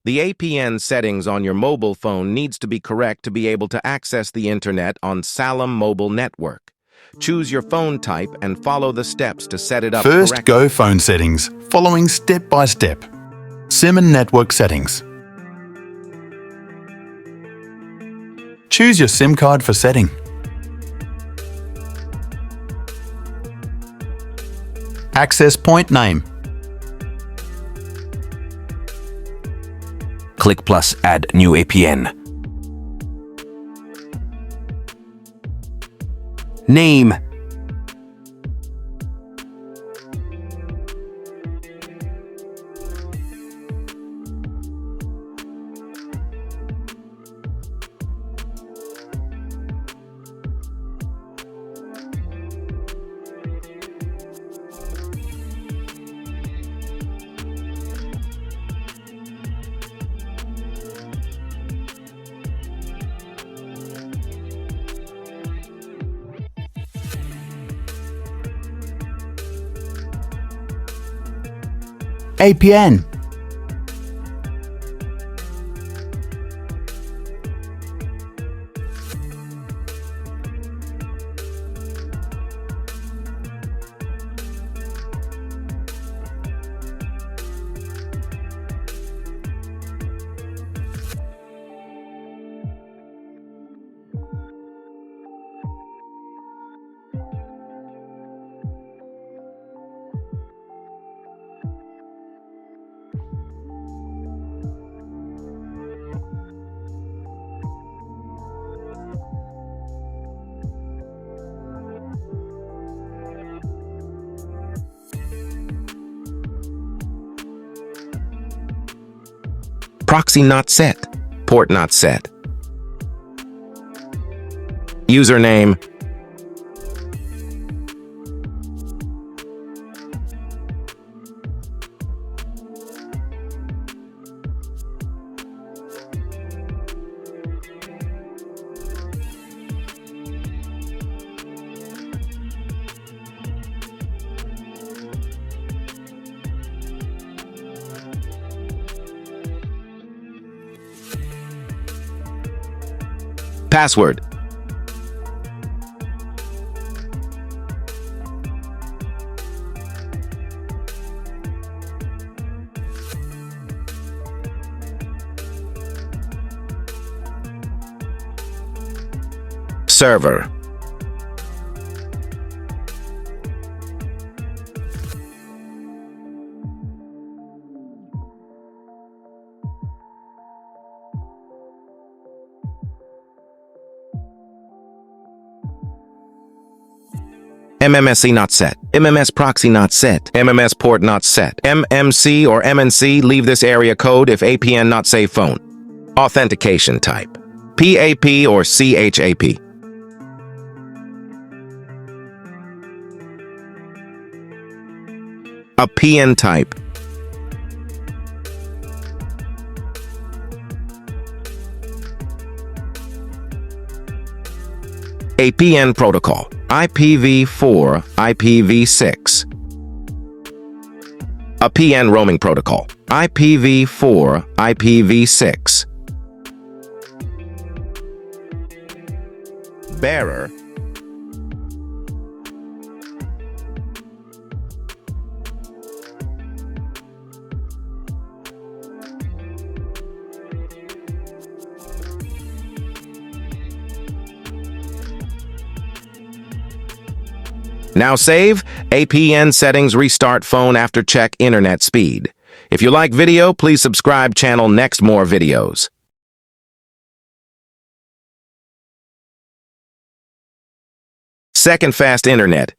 The APN settings on your mobile phone needs to be correct to be able to access the internet on Salam Mobile network. Choose your phone type and follow the steps to set it up First, correctly. go Phone Settings, following step by step. SIM and Network Settings. Choose your SIM card for setting. Access point name. Click plus Add new APN. Name. APN. Proxy not set. Port not set. Username. Password. Server. MMSE not set. MMS proxy not set. MMS port not set. MMC or MNC leave this area code if APN not save phone. Authentication type. PAP or CHAP. APN type. APN protocol. IPv4, IPv6. APN roaming protocol. IPv4, IPv6. Bearer. Now save. APN settings restart phone after check internet speed. If you like video, please subscribe channel next more videos. Second fast internet.